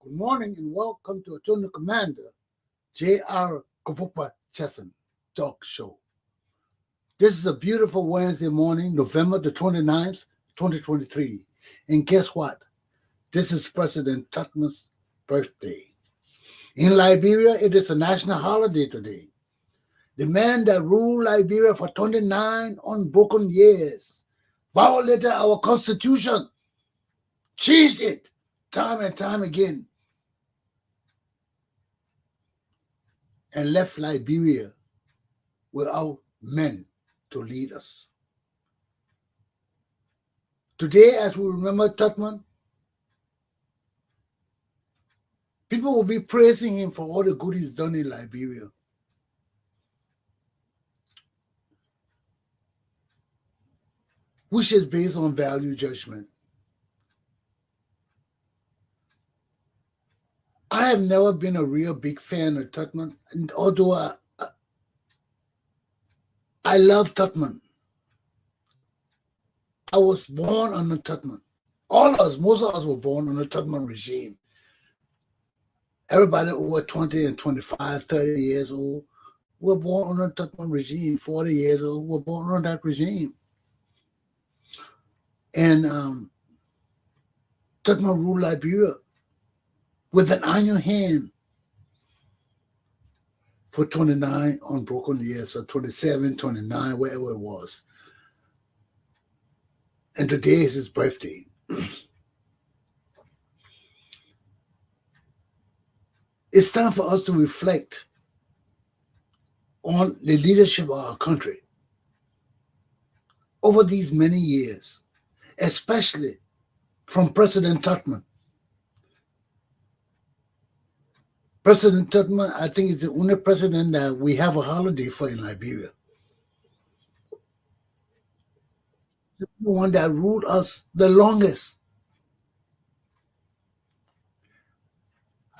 Good morning and welcome to Attorney Commander J.R. Glapohkpa Chesson talk show. This is a beautiful Wednesday morning, November the 29th, 2023. And guess what? This is President Tubman's birthday. In Liberia, it is a national holiday today. The man that ruled Liberia for 29 unbroken years violated our constitution, changed it time and time again, and left Liberia without men to lead us. Today, as we remember Tubman, people will be praising him for all the good he's done in Liberia. Which is based on value judgment. I have never been a real big fan of Tubman, and although I love Tubman. I was born under Tubman. Most of us were born under Tubman regime. Everybody over 20 and 25, 30 years old were born under Tubman regime. 40 years old were born under that regime. And Tubman ruled Liberia with an iron hand for 29 unbroken years, or 27, 29, whatever it was. And today is his birthday. It's time for us to reflect on the leadership of our country over these many years, especially from President Tubman. President Tubman, I think, is the only president that we have a holiday for in Liberia. The one that ruled us the longest.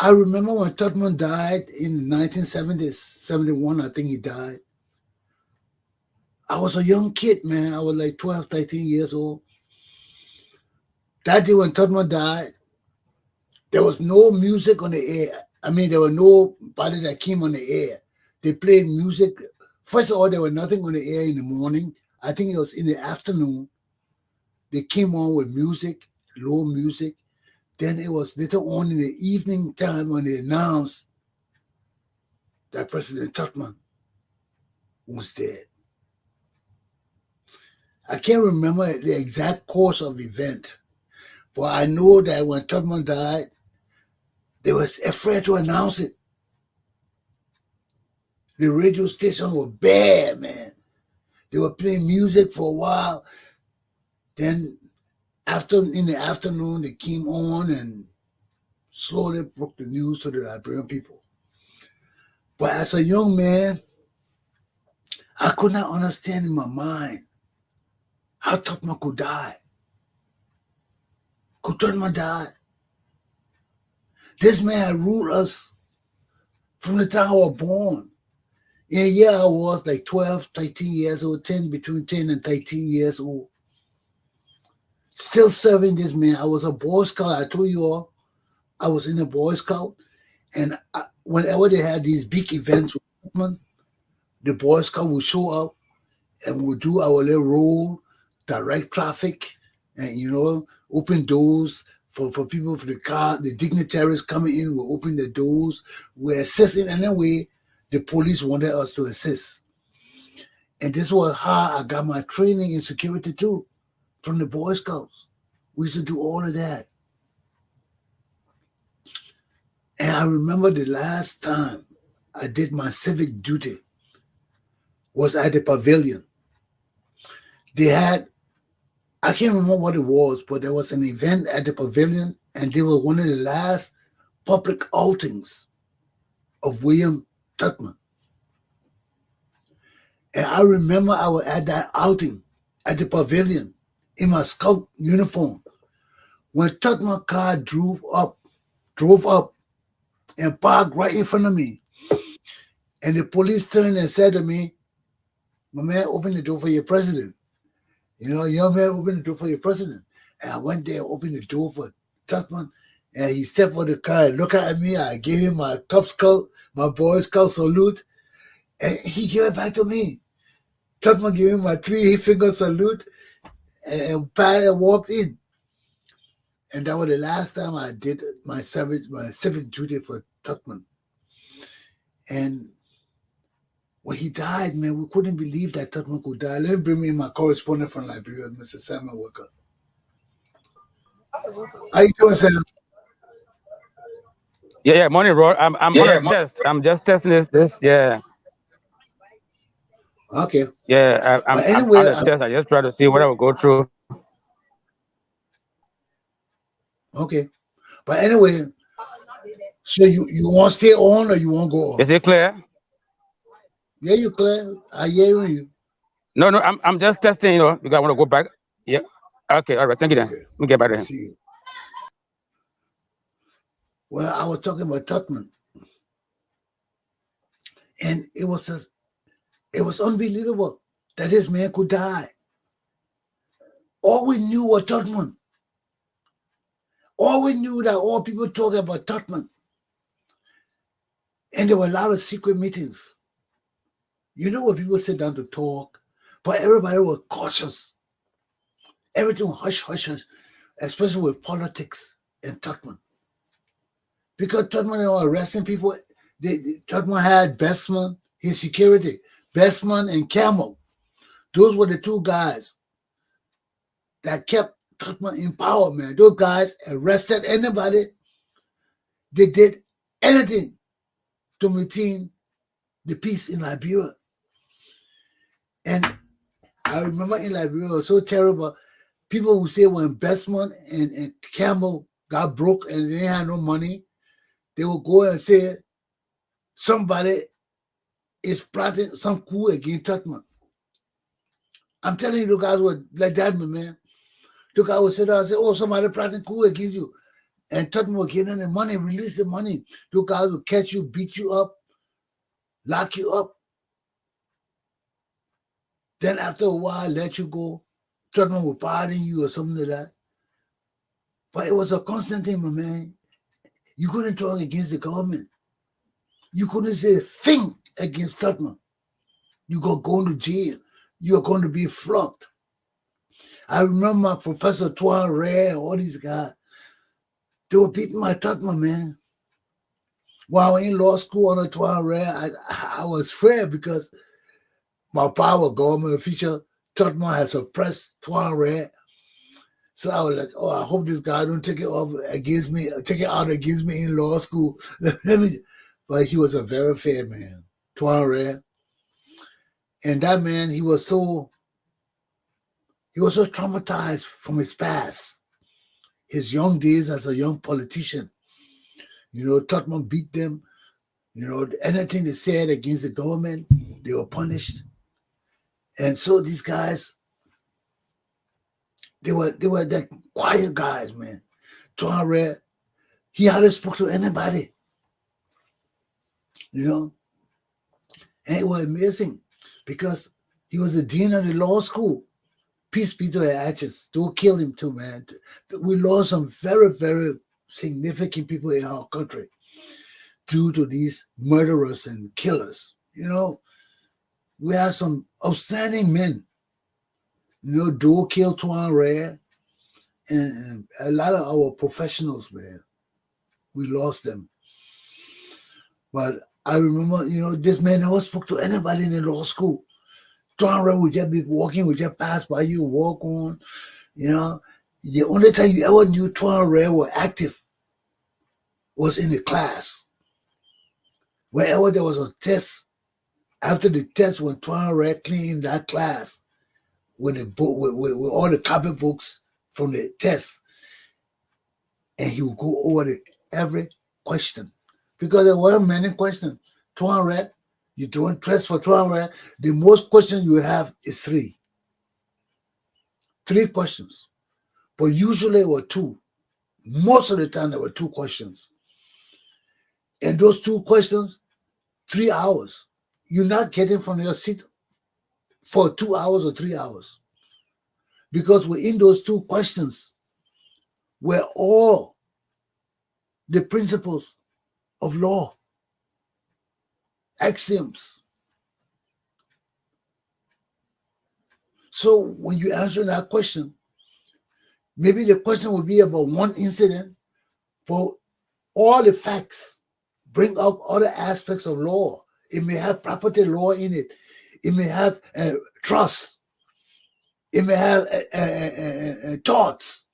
I remember when Tubman died in the 1970s, 71, I think he died. I was a young kid, man. I was like 12, 13 years old. That day when Tubman died, there was no music on the air. I mean, there was nobody that came on the air. They played music. First of all, there was nothing on the air in the morning. I think it was in the afternoon. They came on with music, low music. Then it was later on in the evening time when they announced that President Tubman was dead. I can't remember the exact course of the event, but I know that when Tubman died, they were afraid to announce it. The radio station was bare, man. They were playing music for a while. Then in the afternoon, they came on and slowly broke the news to the Liberian people. But as a young man, I could not understand in my mind how Tubman could die. Could Tubman die? This man had ruled us from the time I was born. In a year, I was like 12, 13 years old, between 10 and 13 years old. Still serving this man. I was a Boy Scout. I told you all, I was in a Boy Scout. And whenever they had these big events with Tubman, the Boy Scout would show up and would do our little role, direct traffic, and, open doors for people, for the dignitaries coming in. We open the doors. We assist in any way the police wanted us to assist. And this was how I got my training in security too, from the Boy Scouts. We used to do all of that. And I remember the last time I did my civic duty was at the pavilion. They had, I can't remember what it was, but there was an event at the pavilion, and they were one of the last public outings of William Tubman. And I remember I was at that outing at the pavilion in my scout uniform when Tubman's car drove up and parked right in front of me. And the police turned and said to me, "My man, open the door for your president. Young man, open the door for your president." And I went there, opened the door for Tubman, And he stepped on the car and looked at me. I gave him my Cub Scout, my Boy Scout salute, and he gave it back to me. Tubman gave him my 3-finger salute and walked in. And that was the last time I did my civic duty for Tubman. And when he died, man, we couldn't believe that Tubman could die. Let me bring in my correspondent from Liberia, Mr. Samuel Walker. How you doing, Sam? Yeah, morning, Rod. I'm on a test. I'm just testing this. Yeah. Okay. Yeah, I'm anyway, on a test. I just try to see what I will go through. Okay. But anyway, so you want to stay on or you want to go off? Is it clear? Yeah, you clear. I hear you. No, I'm just testing. You know, you guys want to go back? Yeah. Okay. All right. Thank you. Then let me get back to him. See you. Well, I was talking about Tubman, and it was unbelievable that this man could die. All we knew was Tubman. All we knew that all people talking about Tubman. And there were a lot of secret meetings. You know when people sit down to talk, but everybody was cautious. Everything was hush, especially with politics and Tubman. Because Tubman was arresting people, Tubman had Bestman, his security, Bestman and Camel. Those were the two guys that kept Tubman in power, man. Those guys arrested anybody. They did anything to maintain the peace in Liberia. And I remember in Liberia, it was so terrible. People would say when Bestman and Campbell got broke and they had no money, they would go and say somebody is plotting some coup against Tubman. I'm telling you, the guys were like that, man. The guy would sit down and say, oh, somebody plotting coup against you. And Tubman would get in the money, release the money. The guys would catch you, beat you up, lock you up. Then after a while, let you go. Tubman would pardon you or something like that. But it was a constant thing, my man. You couldn't talk against the government. You couldn't say a thing against Tubman. You got going to jail. You're going to be flogged. I remember my Professor Tuan Ray and all these guys. They were beating my Tubman, man. While I was in law school under Tuan Ray, I was afraid because my power government official Tubman had suppressed Tuan Ray. So I was like, oh, I hope this guy don't take it off against me, take it out against me in law school. But he was a very fair man, Tuan Ray. And that man, he was so traumatized from his past, his young days as a young politician. You know, Tubman beat them. You know, anything they said against the government, they were punished. And so these guys, they were the quiet guys, man. Tuan Ray, he hardly spoke to anybody. You know? And it was amazing because he was the dean of the law school. Peace be to their ashes. Don't kill him too, man. We lost some very, very significant people in our country due to these murderers and killers. You know, we had some outstanding men. You know, Doe killed Tuan Ray, and a lot of our professionals, man. We lost them. But I remember, you know, this man never spoke to anybody in the law school. Tuan Ray would just be walking, would just pass by you, walk on. You know, the only time you ever knew Tuan Ray were active was in the class. Wherever there was a test, after the test, when Tuan Ray cleaned that class with the book, with all the copy books from the test, and he would go over every question because there weren't many questions. Tuan Ray, you don't test for Tuan Ray, the most questions you have is 3. 3 questions. But usually it were 2. Most of the time there were 2 questions. And those 2 questions, 3 hours. You're not getting from your seat for 2 hours or 3 hours. Because within those 2 questions were all the principles of law, axioms. So when you answer that question, maybe the question will be about one incident, but all the facts bring up other aspects of law. It may have property law in it. It may have trust. It may have torts.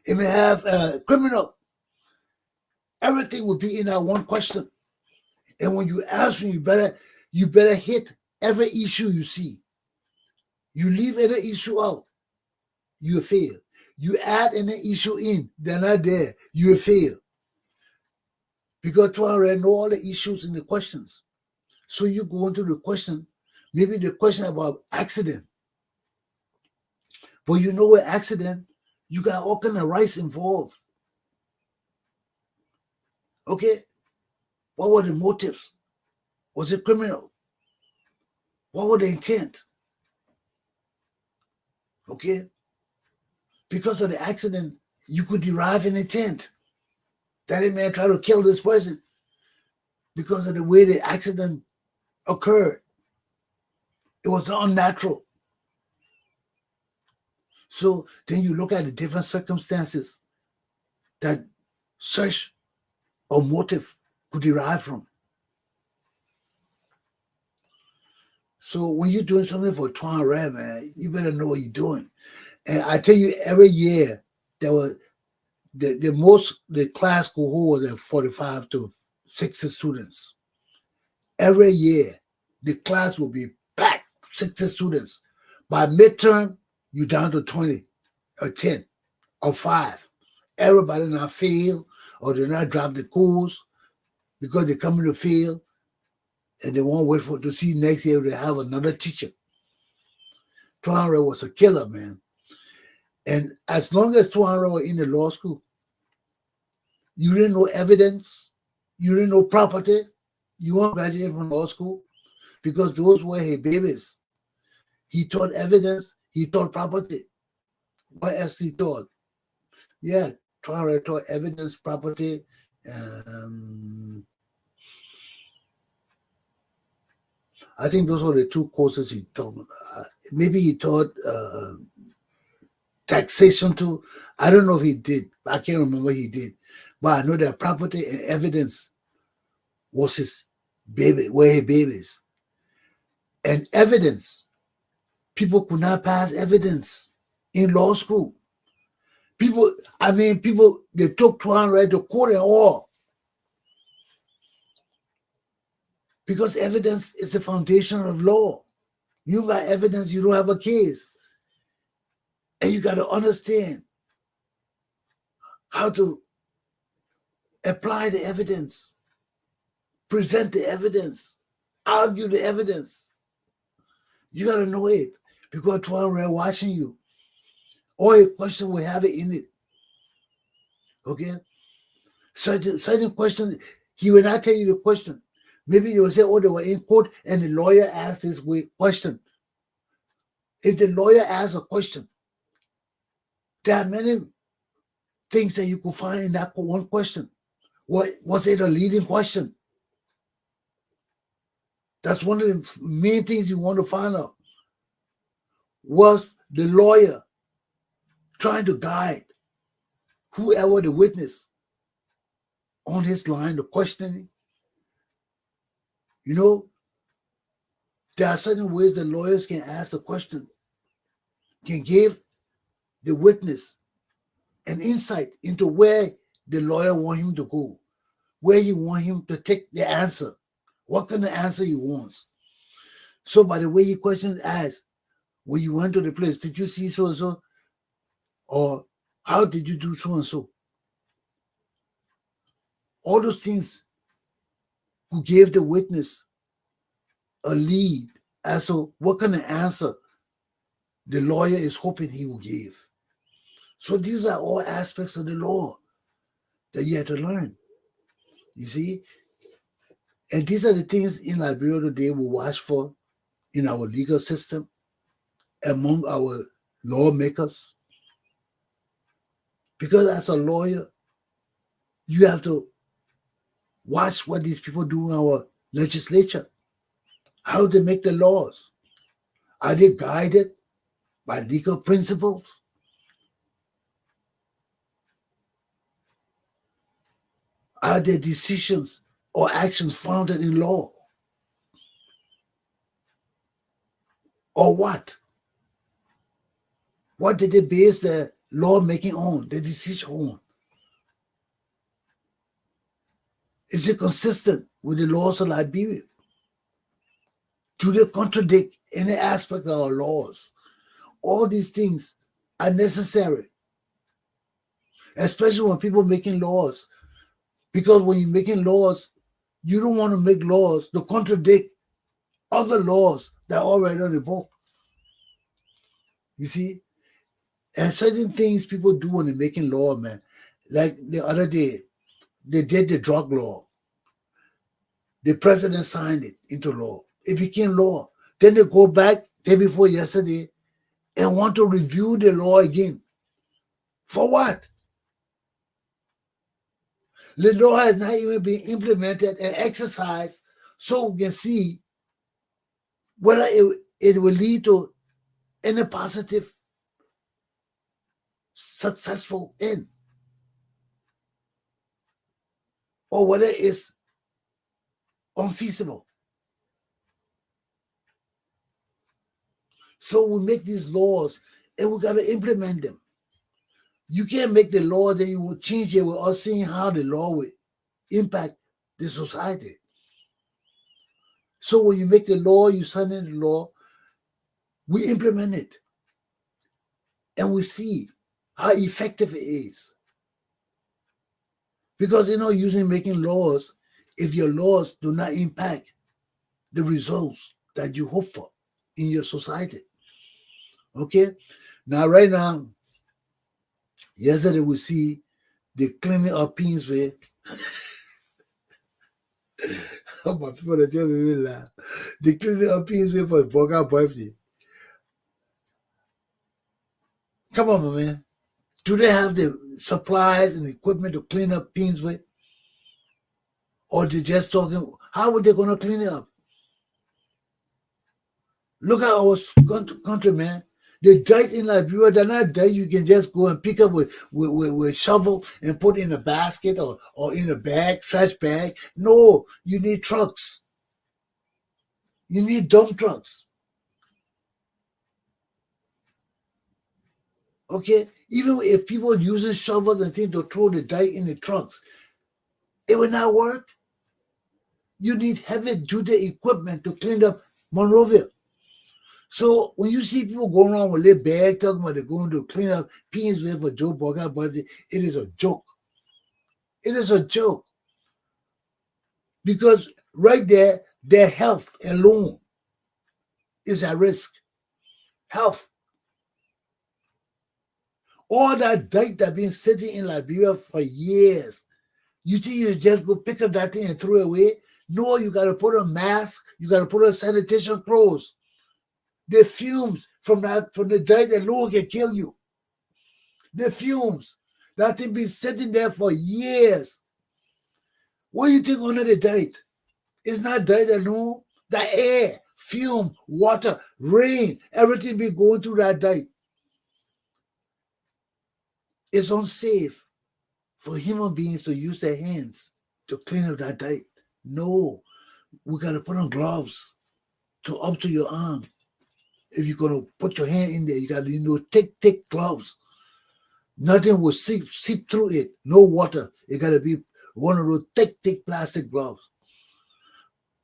It may have criminal. Everything will be in that one question. And when you answer, you better hit every issue you see. You leave any issue out, you fail. You add any issue in, they're not there, you fail. Because to already know all the issues in the questions. So you go into the question, maybe the question about accident. But you know what accident, you got all kind of rights involved. Okay? What were the motives? Was it criminal? What were the intent? Okay? Because of the accident, you could derive an intent. That man tried to kill this person because of the way the accident occurred. It was unnatural. So then you look at the different circumstances that such a motive could derive from. So when you're doing something for Tuan Red, man, you better know what you're doing. And I tell you, every year there was the class cohort was 45 to 60 students. Every year the class will be packed, 60 students. By midterm, you're down to 20 or 10 or 5. Everybody not fail or they not drop the course because they come in the field and they won't wait to see next year they have another teacher. Tuan Red was a killer, man. And as long as Tuan Red were in the law school, you didn't know evidence, you didn't know property, you weren't graduating from law school because those were his babies. He taught evidence, he taught property. What else he taught? Yeah, Tuan Red taught evidence, property. I think those were the two courses he taught. Maybe he taught taxation too. I don't know if he did. I can't remember he did. But I know that property and evidence was his baby, were his babies. And evidence, people could not pass evidence in law school. People, they took Tuan Red to court and all. Because evidence is the foundation of law. You got evidence, you don't have a case. And you got to understand how to apply the evidence, present the evidence, argue the evidence. You got to know it because Tuan Red watching you. Or a question will have it in it. Okay? Certain question, he will not tell you the question. Maybe they will say, oh, they were in court and the lawyer asked this question. If the lawyer asks a question, there are many things that you could find in that one question. Was it a leading question? That's one of the main things you want to find out. Was the lawyer trying to guide whoever the witness on his line, the questioning? You know, there are certain ways the lawyers can ask a question, can give the witness an insight into where the lawyer want him to go, where he want him to take the answer, what kind of answer he wants. So by the way he questions asked, when you went to the place, did you see so and so? Or how did you do so and so? All those things who gave the witness a lead as to what kind of answer the lawyer is hoping he will give. So these are all aspects of the law that you have to learn. You see? And these are the things in Liberia today we watch for in our legal system, among our lawmakers. Because as a lawyer, You have to watch what these people do in our legislature, how they make the laws. Are they guided by legal principles? Are their decisions or actions founded in law? Or what? What did they base their lawmaking on, their decision on? Is it consistent with the laws of Liberia? Do they contradict any aspect of our laws? All these things are necessary, especially when people making laws. Because when you're making laws, you don't want to make laws to contradict other laws that are already on the book. You see? And certain things people do when they're making law, man. Like the other day, they did the drug law. The president signed it into law. It became law. Then they go back day before yesterday and want to review the law again. For what? The law has not even been implemented and exercised so we can see whether it will lead to any positive, successful end, or whether it's unfeasible. So we make these laws and we got to implement them. You can't make the law, then you will change it without seeing how the law will impact the society. So when you make the law, you sign in the law, we implement it. And we see how effective it is. Because usually making laws, if your laws do not impact the results that you hope for in your society. Okay? Now, right now, yesterday we see the cleaning of Peansway. My people are just really laugh. The cleaning of Peansway for Glapohkpa birthday. Come on, my man. Do they have the supplies and equipment to clean up Peansway? Or they just talking, how are they going to clean it up? Look at our country, man. They dirt in Liberia, they're not dirt you can just go and pick up with shovel and put in a basket or in a bag, trash bag. No, you need trucks. You need dump trucks. Okay? Even if people using shovels and things to throw the dirt in the trucks, it will not work. You need heavy-duty equipment to clean up Monrovia. So when you see people going around with their bag talking about they're going to clean up Peansway for Glapohkpa birthday, it is a joke. It is a joke. Because right there, their health alone is at risk. Health. All that dirt that's been sitting in Liberia for years. You think you just go pick up that thing and throw it away? No, you got to put on mask. You got to put on sanitation clothes. The fumes from the dirt alone can kill you. The fumes. That thing been sitting there for years. What do you think under the dirt? It's not dirt alone. The air, fume, water, rain, everything been going through that dirt. It's unsafe for human beings to use their hands to clean up that dirt. No, we got to put on gloves to up to your arm. If you're going to put your hand in there, you got to thick gloves. Nothing will seep through it. No water. It got to be one of those thick plastic gloves.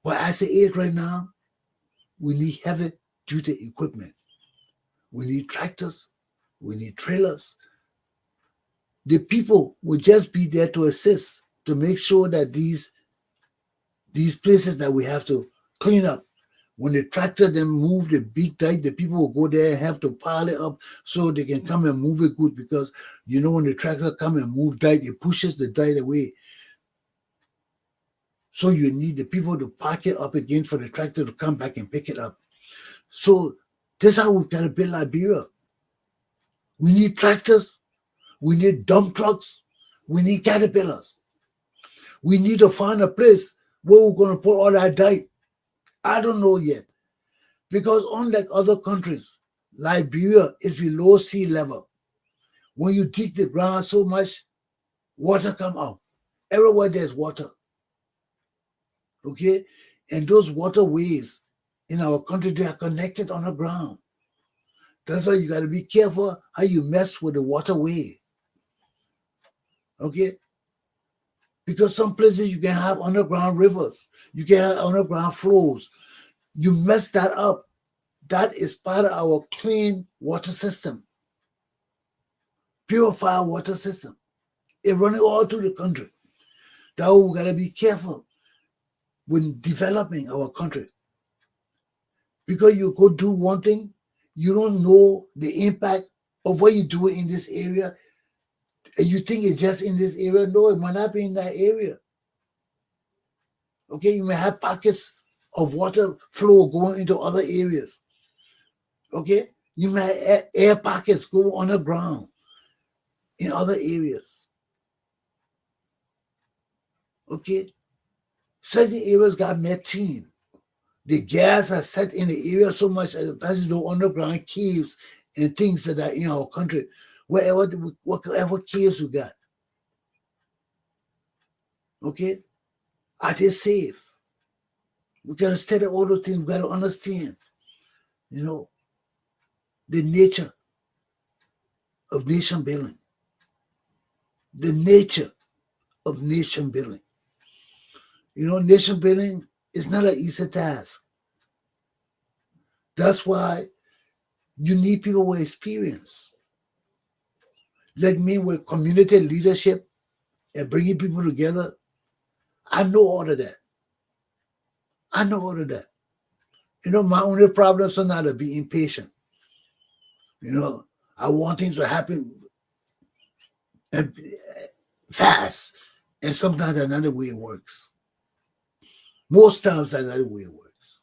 But as it is right now, we need heavy-duty equipment. We need tractors. We need trailers. The people will just be there to assist, to make sure that these places that we have to clean up, when the tractor then move the big dirt, the people will go there and have to pile it up so they can come and move it good, because when the tractor come and move dirt, it pushes the dirt away. So you need the people to pack it up again for the tractor to come back and pick it up. So this is how we've got to build Liberia. We need tractors. We need dump trucks. We need caterpillars. We need to find a place where we're going to put all that dye. I don't know yet. Because unlike other countries, Liberia is below sea level. When you dig the ground so much, water come out. Everywhere there's water. Okay? And those waterways in our country, they are connected on the ground. That's why you got to be careful how you mess with the waterway. Okay? Because some places you can have underground rivers, you can have underground flows. You mess that up. That is part of our clean water system, purified water system. It's running all through the country. That's why we got to be careful when developing our country. Because you go do one thing, you don't know the impact of what you do in this area, and you think it's just in this area. No, it might not be in that area. Okay, you may have pockets of water flow going into other areas. Okay, you may have air pockets go underground in other areas. Okay, certain areas got methane. The gas has set in the area so much as passes those underground caves and things that are in our country, whatever caves we got. Okay, are they safe? We gotta study all those things. We gotta understand, the nature of nation building. The nature of nation building. Nation building is not an easy task. That's why you need people with experience. Like me with community leadership and bringing people together. I know all of that. My only problems are not to be impatient. I want things to happen fast. And sometimes that's not the way it works. Most times that's not the way it works.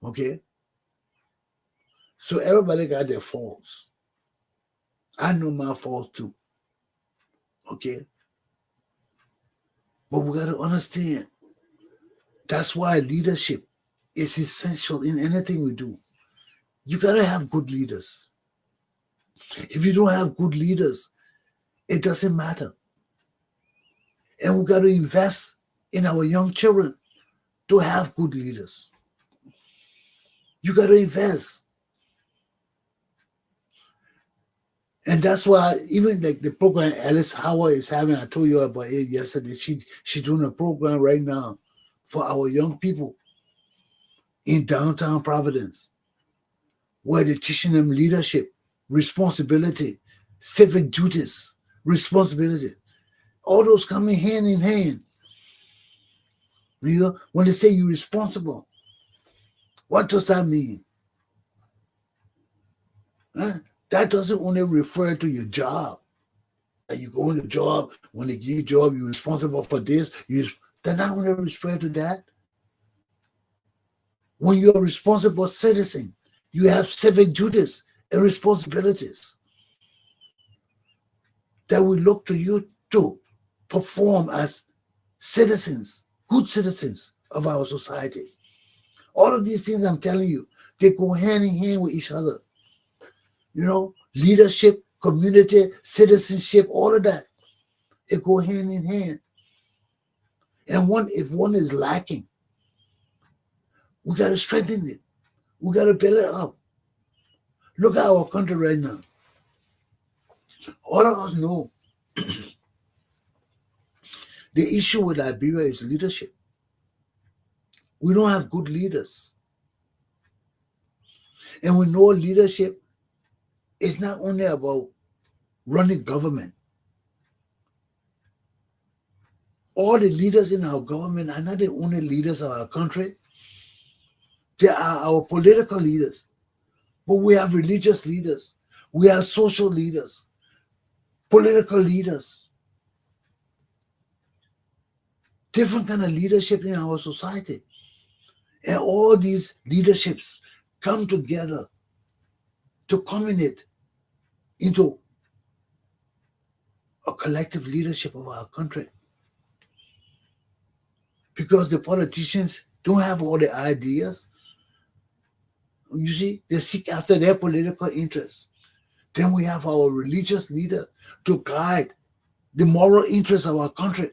Okay? So everybody got their faults. I know my faults too. Okay? But we got to understand. That's why leadership is essential in anything we do. You got to have good leaders. If you don't have good leaders, it doesn't matter. And we got to invest in our young children to have good leaders. You got to invest. And that's why even like the program Alice Howard is having, I told you about it yesterday. She's doing a program right now for our young people in downtown Providence, where they're teaching them leadership, responsibility, civic duties, responsibility. All those coming hand in hand. When they say you're responsible, what does that mean? Huh? That doesn't only refer to your job. That you go in the job, when they give you a job, you're responsible for this. They're not only refer to that. When you're a responsible citizen, you have civic duties and responsibilities that we look to you to perform as citizens, good citizens of our society. All of these things I'm telling you, they go hand in hand with each other. Leadership, community, citizenship, all of that, it go hand in hand. And if one is lacking, we got to strengthen it. We got to build it up. Look at our country right now. All of us know the issue with Liberia is leadership. We don't have good leaders. And we know leadership is not only about running government. All the leaders in our government are not the only leaders of our country. They are our political leaders. But we have religious leaders. We have social leaders. Political leaders. Different kind of leadership in our society. And all these leaderships come together to culminate into a collective leadership of our country. because the politicians don't have all the ideas. You see, they seek after their political interests. Then we have our religious leader to guide the moral interests of our country.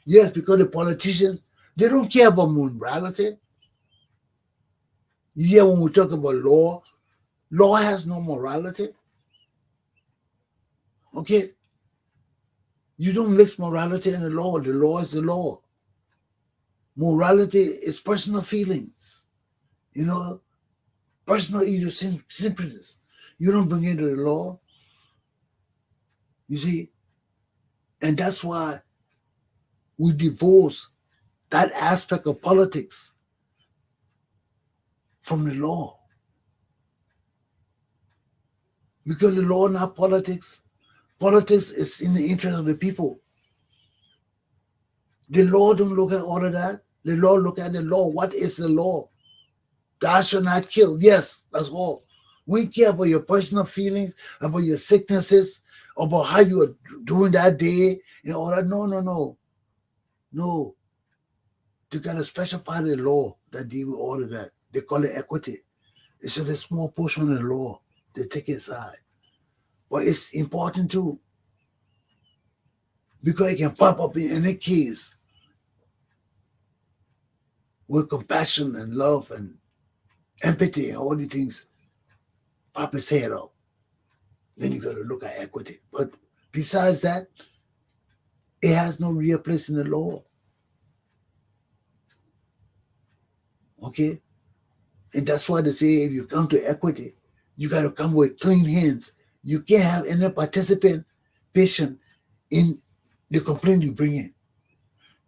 Yes, because the politicians, they don't care about morality. Yeah, when we talk about law, law has no morality. Okay? You don't mix morality and the law. The law is the law. Morality is personal feelings, you know, personal idiosyncrasies. You don't bring into the law, you see, and that's why we divorce that aspect of politics from the law. Because the law, not politics. Politics is in the interest of the people. The law don't look at all of that. The law look at the law. What is the law? Thou shalt not kill. Yes, that's all. We care about your personal feelings, about your sicknesses, about how you are doing that day, and all that. No, no, no. No. They got a special part of the law that deal with all of that. They call it equity. It's just a small portion of the law. They take it aside. But it's important too. Because it can pop up in any case with compassion and love and empathy and all the things pop his head up. Then you got to look at equity. But besides that, it has no real place in the law. Okay? And that's why they say if you come to equity, you got to come with clean hands. You can't have any patient in the complaint you bring in.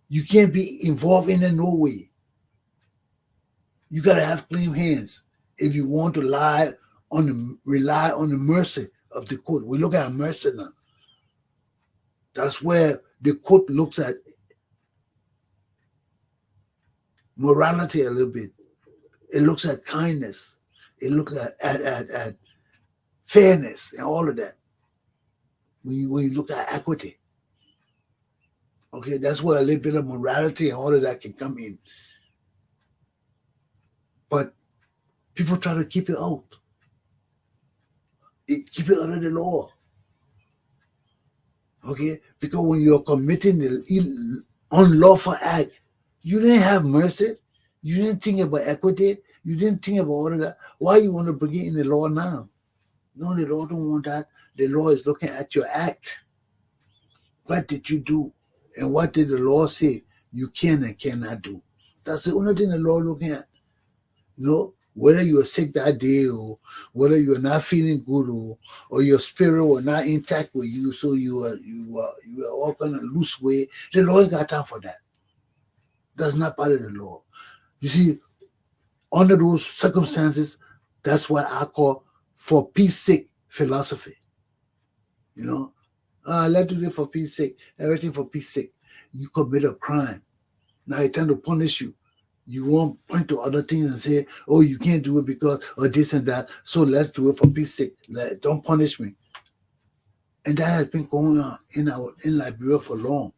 You can't be involved in it no way. You got to have clean hands if you want to rely on the mercy of the court. We look at mercy now. That's where the court looks at morality a little bit. It looks at kindness. It looks at fairness and all of that. When you look at equity. Okay, that's where a little bit of morality and all of that can come in. But people try to keep it out. Keep it under the law. Okay? Because when you're committing the unlawful act, you didn't have mercy. You didn't think about equity. You didn't think about all of that. Why you want to bring it in the law now? No, the law don't want that. The law is looking at your act. What did you do? And what did the law say you can and cannot do? That's the only thing the law looking at. Whether you are sick that day or whether you are not feeling good or your spirit was not intact with you, so you are all kind of loose way. The law ain't got time for that. That's not part of the law. You see, under those circumstances, that's what I call for peace sake philosophy. Let's do it for peace sake, everything for peace sake. You commit a crime. Now it's time to punish you. You won't point to other things and say, oh, you can't do it because of this and that. So let's do it for peace sake. Don't punish me. And that has been going on in Liberia for long.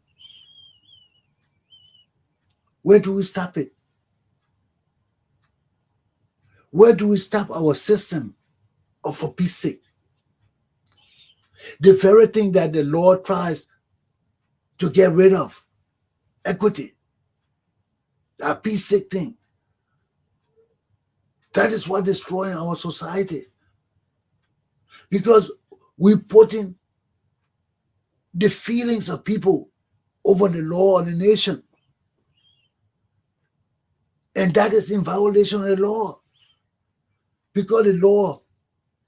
Where do we stop it? Where do we stop our system of for peace sake? The very thing that the Lord tries to get rid of, equity, that peace sake thing. That is what destroying our society. Because we put in the feelings of people over the law of the nation. And that is in violation of the law. Because the law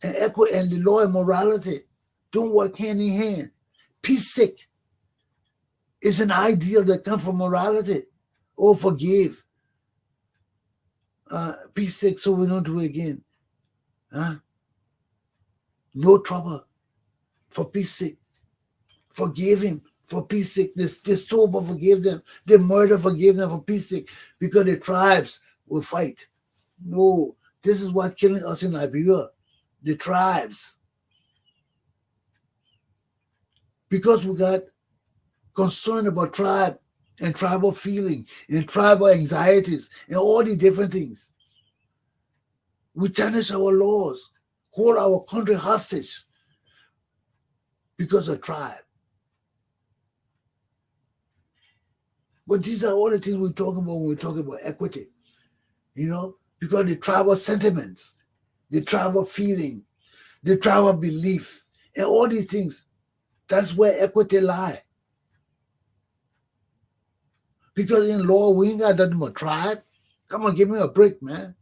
and equity and the law and morality don't work hand in hand. Peace sake is an ideal that comes from morality. Oh, forgive. Peace sake, so we don't do it again. No trouble. For peace sake. Forgive him. For peace sake. The sober forgive them. The murder forgive them for peace sake. Because the tribes will fight. No. This is what killing us in Liberia. The tribes. Because we got concerned about tribe and tribal feeling and tribal anxieties and all the different things. We tarnish our laws, hold our country hostage because of tribe. But these are all the things we talk about when we talk about equity, because the tribal sentiments, the tribal feeling, the tribal belief, and all these things, that's where equity lie. Because in law, we ain't got nothing but tribe. Come on, give me a break, man.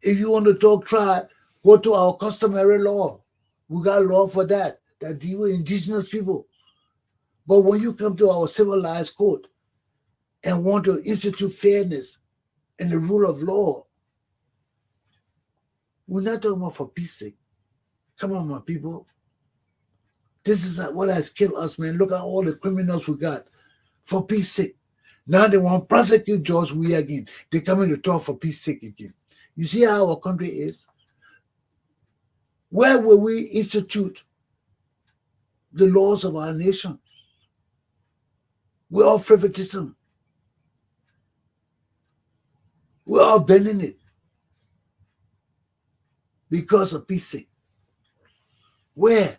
If you want to talk tribe, go to our customary law. We got law for that deal with indigenous people. But when you come to our civilized code and want to institute fairness and the rule of law, we're not talking about for peace sake. Come on, my people. This is what has killed us, man. Look at all the criminals we got. For peace sake. Now they want to prosecute George Weah again. They're coming to talk for peace sake again. You see how our country is? Where will we institute the laws of our nation? We're all favoritism. We're all bending it because of peace sake. Where?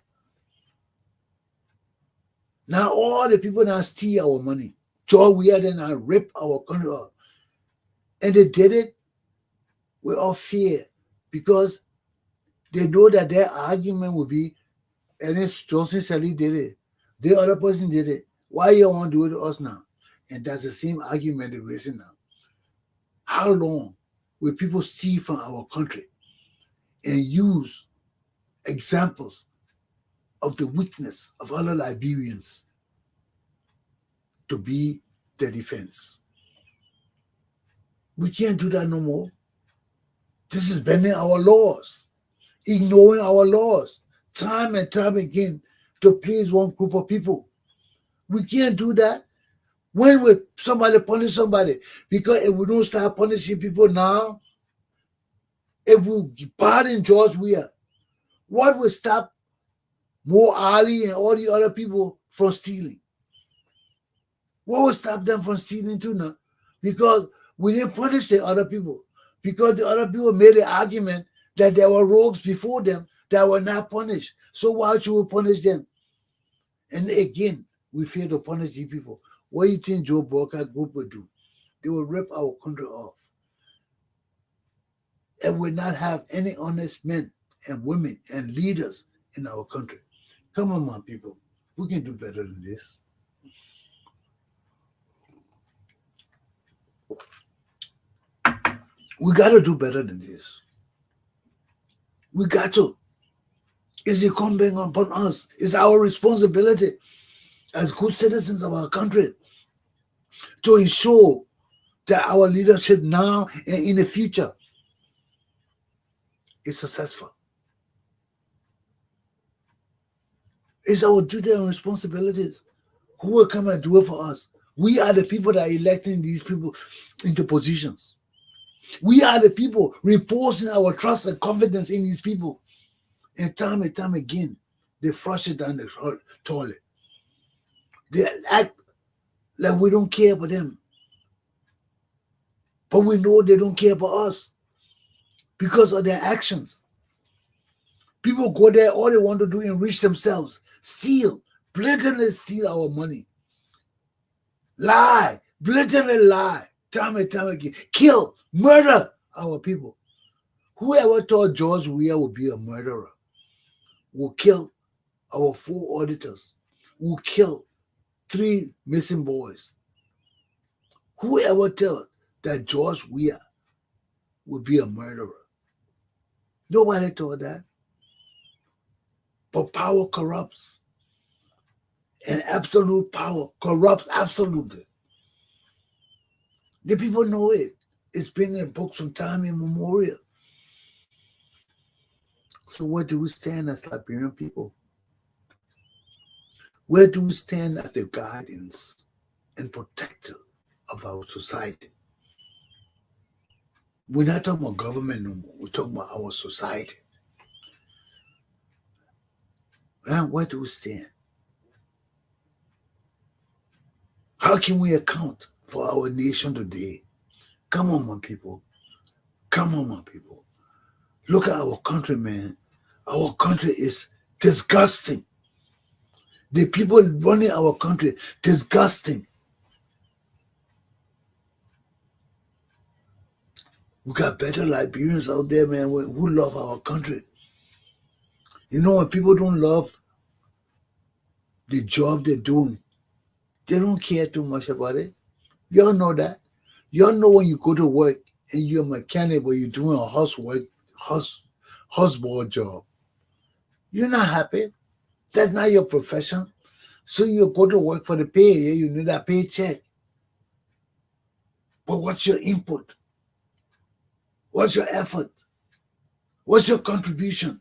Now all the people now steal our money. George Weah then now rip our country up. And they did it with all fear because they know that their argument will be, and it's Johnson Sally did it. The other person did it. Why you want to do it to us now? And that's the same argument they're raising now. How long will people steal from our country and use examples of the weakness of other Liberians to be their defense? We can't do that no more. This is bending our laws, ignoring our laws, time and time again to please one group of people. We can't do that. When will somebody punish somebody? Because if we don't start punishing people now, if we pardon George Weah, what will stop Mo Ali and all the other people from stealing? What will stop them from stealing too now? Because we didn't punish the other people. Because the other people made the argument that there were rogues before them that were not punished. So why should we punish them? And again, we fail to punish these people. What do you think Joe Burkhardt group will do? They will rip our country off. And will not have any honest men and women and leaders in our country. Come on, my people. We can do better than this. We got to do better than this. We got to. It's incumbent upon us. It's our responsibility as good citizens of our country to ensure that our leadership now and in the future is successful. It's our duty and responsibilities. Who will come and do it for us? We are the people that are electing these people into positions. We are the people reposing our trust and confidence in these people. And time again, they flush it down the toilet. They act like we don't care about them. But we know they don't care about us because of their actions. People go there, all they want to do is enrich themselves, steal, blatantly steal our money, lie, blatantly lie, time and time again, kill, murder our people. Whoever thought George Weah would be a murderer will kill our 4 auditors, will kill 3 missing boys. Whoever thought that George Weah would be a murderer? Nobody thought that. But power corrupts. And absolute power corrupts absolutely. The people know it. It's been in books from time immemorial. So where do we stand as Liberian people? Where do we stand as the guardians and protector of our society? We're not talking about government no more. We're talking about our society. Where do we stand? How can we account for our nation today? Come on, my people. Come on, my people. Look at our country, man. Our country is disgusting. The people running our country, disgusting. We got better Liberians out there, man, who love our country. You know, when people don't love the job they're doing, they don't care too much about it. Y'all know that. Y'all know when you go to work and you're a mechanic or you're doing a houseboy job, you're not happy. That's not your profession. So you go to work for the pay. Yeah? You need that paycheck. But what's your input? What's your effort? What's your contribution?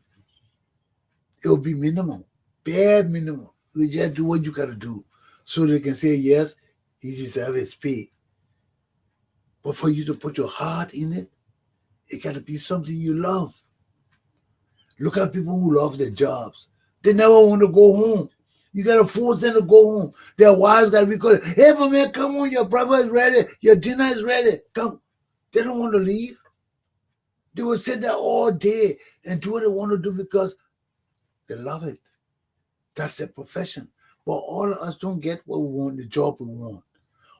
It will be minimal, bare minimum. You just do what you got to do so they can say, yes, he deserves his pay. But for you to put your heart in it, it got to be something you love. Look at people who love their jobs. They never want to go home. You got to force them to go home. Their wives got to be calling, hey, my man, come on, your brother is ready. Your dinner is ready. Come. They don't want to leave. They will sit there all day and do what they want to do because they love it. That's their profession. But all of us don't get what we want, the job we want.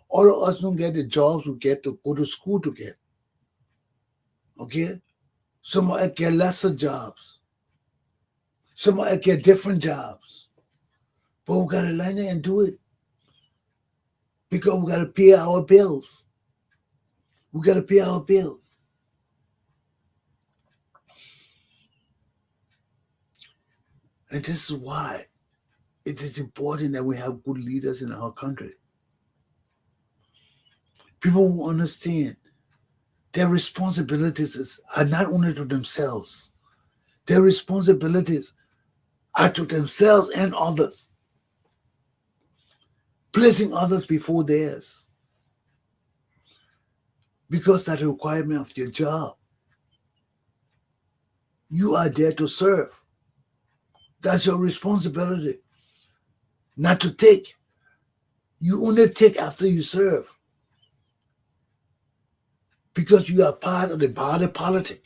All of us don't get the jobs we get to go to school to get. Okay? Some might get lesser jobs. Some might get different jobs. But we got to learn it and do it. Because we got to pay our bills. We got to pay our bills. And this is why it is important that we have good leaders in our country. People who understand their responsibilities are not only to themselves. Their responsibilities are to themselves and others. Placing others before theirs. Because that's a requirement of your job. You are there to serve. That's your responsibility. Not to take. You only take after you serve. Because you are part of the body politic.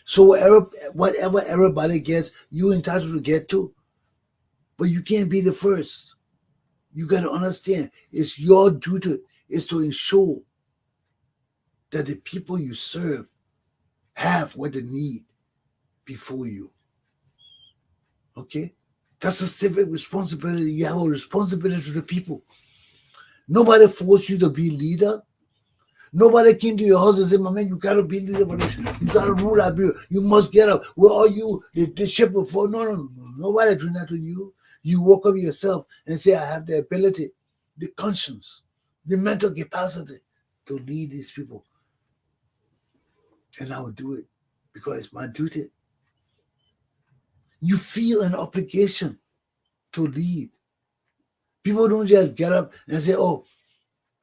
So whatever everybody gets, you're entitled to get too. But you can't be the first. You got to understand, it's your duty is to ensure that the people you serve have what they need before you. Okay? That's a civic responsibility. You have a responsibility to the people. Nobody forced you to be leader. Nobody came to your house and said, my man, you got to be leader for this. You got to rule Liberia. You must get up. Where are you? The ship before. No. Nobody doing that to you. You woke up yourself and say, I have the ability, the conscience, the mental capacity to lead these people. And I will do it because it's my duty. You feel an obligation to lead. People don't just get up and say, oh,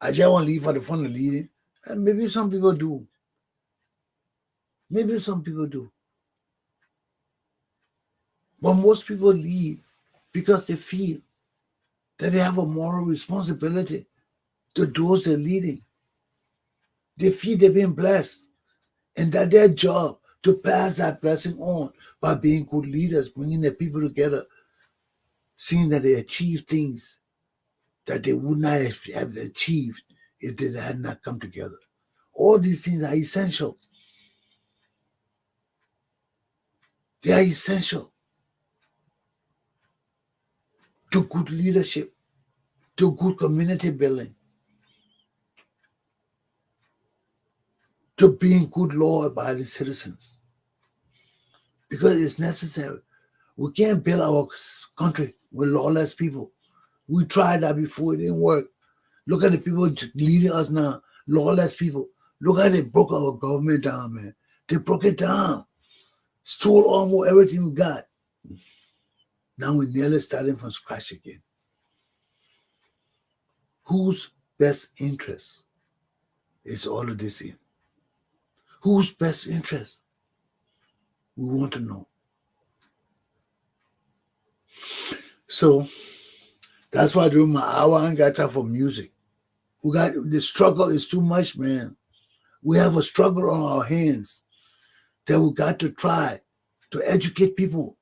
I just want to lead for the fun of leading. And maybe some people do. Maybe some people do. But most people lead because they feel that they have a moral responsibility to those they're leading. They feel they've been blessed and that their job to pass that blessing on by being good leaders, bringing the people together, seeing that they achieve things that they would not have achieved if they had not come together. All these things are essential. They are essential to good leadership, to good community building, to being good law-abiding citizens. Because it's necessary. We can't build our country with lawless people. We tried that before, it didn't work. Look at the people leading us now, lawless people. Look how they broke our government down, man. They broke it down. Stole almost everything we got. Now we're nearly starting from scratch again. Whose best interest is all of this in? Whose best interest? We want to know. So that's why during my hour I ain't got time for music. The struggle is too much, man. We have a struggle on our hands that we got to try to educate people.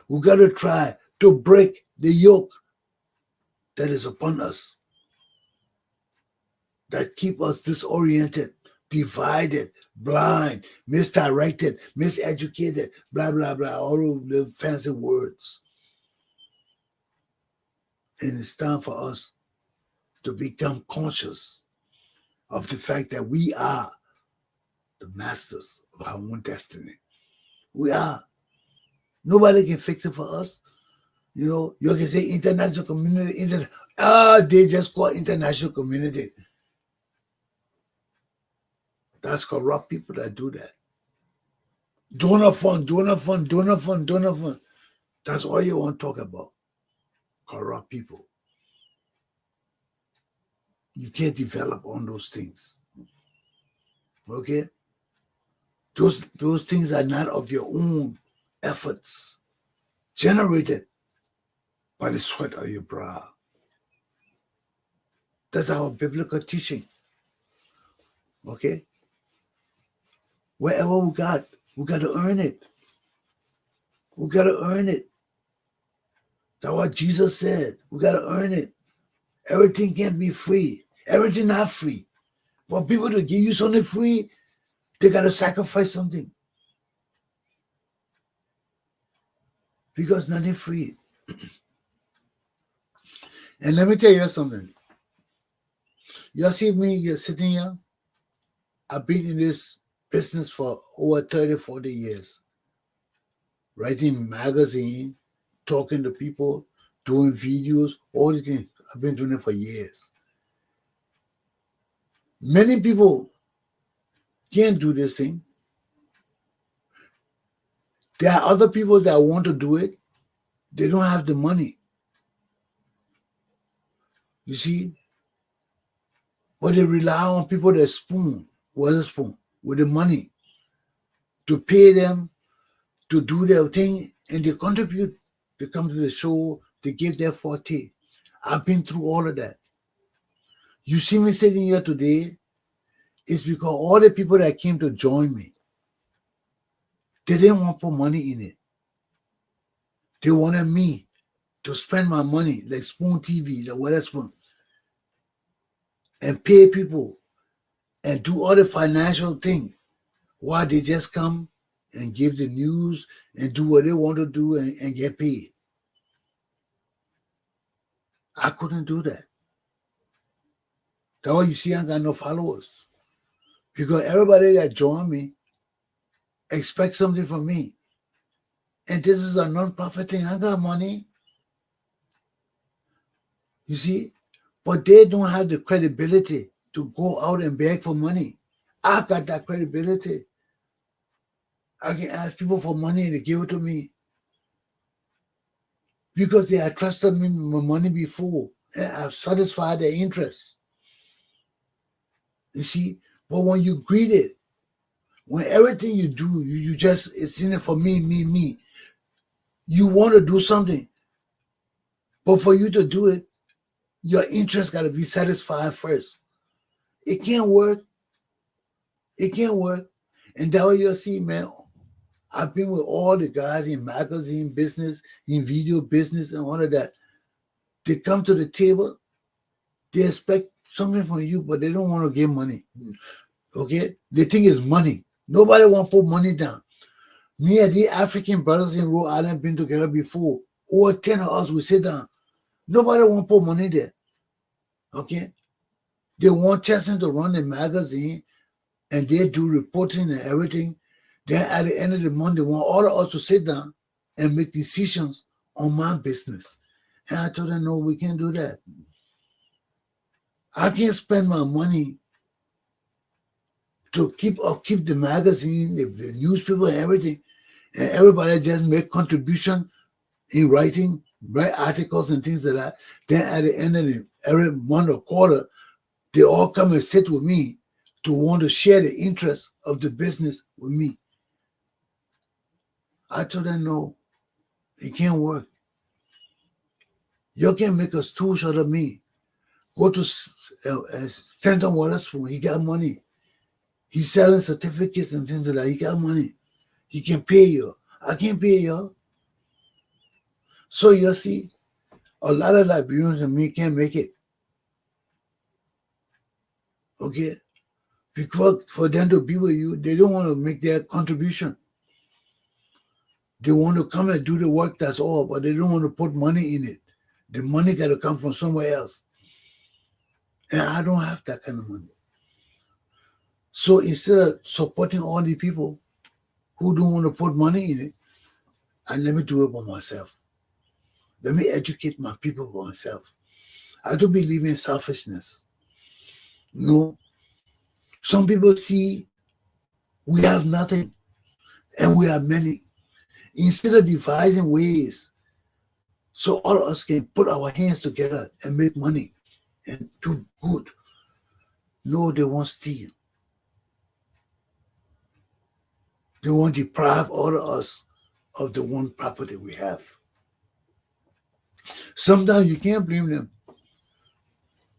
We got to try to break the yoke that is upon us, that keep us disoriented, divided, blind, misdirected, miseducated, blah, blah, blah, all of the fancy words. And it's time for us to become conscious of the fact that we are the masters of our own destiny. We are. Nobody can fix it for us. You can say international community. They just call international community. That's corrupt people that do that. Donor fund. That's all you want to talk about. Corrupt people. You can't develop on those things. Okay? Those things are not of your own efforts, generated by the sweat of your brow. That's our biblical teaching. Okay? Wherever we got to earn it. We got to earn it. That's what Jesus said. We got to earn it. Everything can't be free. Everything not free. For people to give you something free, they got to sacrifice something. Because nothing free. And let me tell you something. Y'all see me, you're sitting here. I've been in this business for over 30, 40 years. Writing magazine, talking to people, doing videos, all the things. I've been doing it for years. Many people can't do this thing. There are other people that want to do it. They don't have the money. You see? But they rely on people that with the money to pay them to do their thing, and they contribute. They come to the show, they give their forte. I've been through all of that. You see me sitting here today, it's because all the people that came to join me, they didn't want to put money in it. They wanted me to spend my money, like Spoon TV, the Weatherspoon, and pay people and do all the financial thing while they just come and give the news and do what they want to do and get paid. I couldn't do that. That's why you see I got no followers. Because everybody that joined me expects something from me. And this is a non-profit thing. I got money. You see? But they don't have the credibility to go out and beg for money. I got that credibility. I can ask people for money and they give it to me. Because they had trusted me with money before. And I've satisfied their interests. You see? But when you greet it, when everything you do, you just, it's in it for me. You want to do something. But for you to do it, your interest got to be satisfied first. It can't work. It can't work. And that's what you'll see, man. I've been with all the guys in magazine business, in video business, and all of that. They come to the table, they expect something from you, but they don't want to give money. Okay? They think it's money. Nobody want to put money down. Me and the African brothers in Rhode Island been together before. Over 10 of us, we sit down. Nobody want to put money there. Okay? They want Chesson to run the magazine and they do reporting and everything. Then at the end of the month, they want all of us to sit down and make decisions on my business. And I told them, no, we can't do that. I can't spend my money to keep the magazine, the newspaper and everything. And everybody just make contribution in writing, write articles and things like that. Then at the end of every month or quarter, they all come and sit with me to want to share the interest of the business with me. I told them, no, it can't work. You can't make a stool short of me. Go to Stanton Waterspoon. He got money. He's selling certificates and things like that. He got money. He can pay you. I can't pay you. So you see, a lot of Liberians and me can't make it. Okay? Because for them to be with you, they don't want to make their contribution. They want to come and do the work, that's all, but they don't want to put money in it. The money got to come from somewhere else. And I don't have that kind of money. So instead of supporting all the people who don't want to put money in it, and let me do it by myself. Let me educate my people by myself. I don't believe in selfishness. No. Some people see we have nothing and we have many. Instead of devising ways so all of us can put our hands together and make money and do good. No, they won't steal. They won't deprive all of us of the one property we have. Sometimes you can't blame them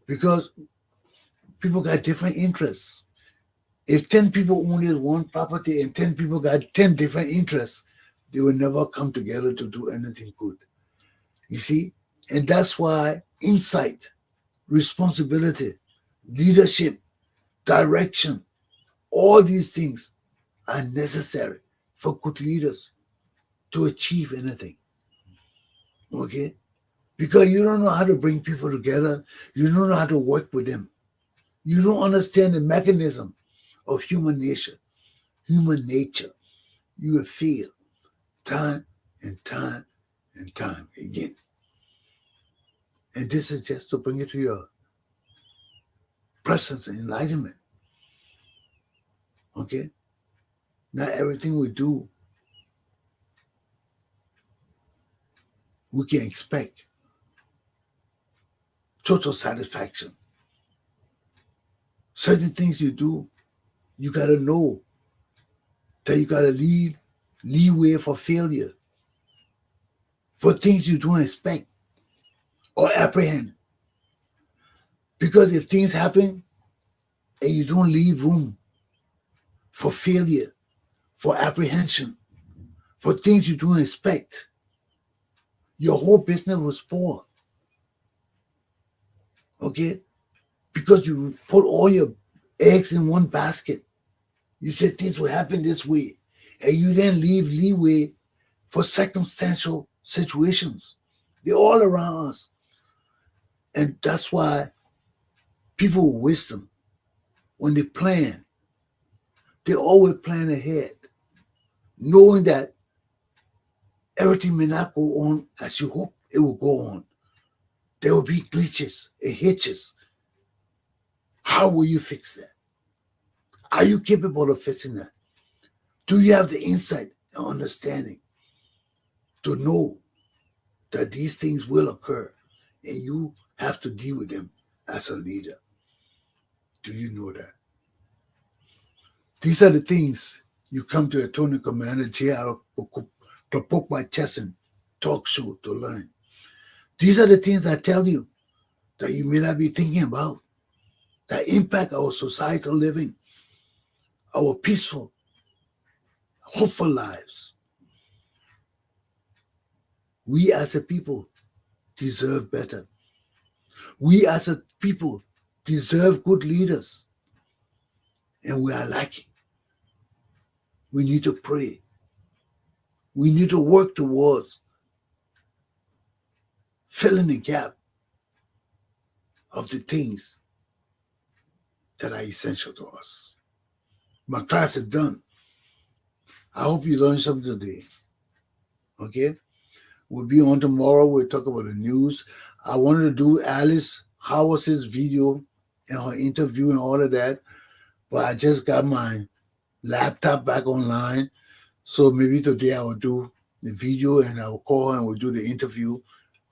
because people got different interests. If 10 people own this one property and 10 people got 10 different interests, they will never come together to do anything good. You see? And that's why insight, responsibility, leadership, direction, all these things are necessary for good leaders to achieve anything. Okay? Because you don't know how to bring people together. You don't know how to work with them. You don't understand the mechanism of human nature. Human nature. You will fail time and time and time again. And this is just to bring it to your presence and enlightenment. Okay? Not everything we do, we can expect total satisfaction. Certain things you do, you got to know that you got to leave leeway for failure, for things you don't expect or apprehend. Because if things happen and you don't leave room for failure, for apprehension, for things you don't expect, your whole business will spoil. Okay? Because you put all your eggs in one basket. You said things will happen this way. And you then leave leeway for circumstantial situations. They're all around us. And that's why people with wisdom, when they plan, they always plan ahead, knowing that everything may not go on as you hope it will go on. There will be glitches and hitches. How will you fix that? Are you capable of fixing that? Do you have the insight and understanding to know that these things will occur and you have to deal with them as a leader? Do you know that? These are the things you come to a Tony Commander J.R. Glapohkpa Chesson talk show to learn. These are the things I tell you that you may not be thinking about, that impact our societal living, our peaceful, hopeful lives. We as a people deserve better. We as a people deserve good leaders. And we are lacking. We need to pray. We need to work towards filling the gap of the things that are essential to us. My class is done. I hope you learned something today. Okay? We'll be on tomorrow. We'll talk about the news. I wanted to do Alice Howard's video and her interview and all of that, but I just got my laptop back online. So maybe today I will do the video and I will call her and we'll do the interview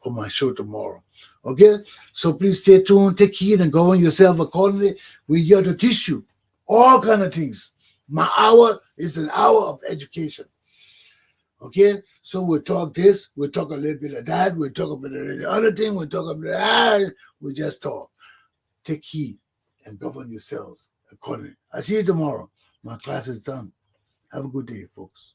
for my show tomorrow. Okay? So please stay tuned, take heed, and govern yourself accordingly. We're here to teach you all kind of things. My hour is an hour of education. Okay? So we'll talk this, we'll talk a little bit of that, we'll talk about the other thing, we'll talk about that, we'll just talk. take heed and govern yourselves accordingly. I see you tomorrow. My class is done. Have a good day, folks.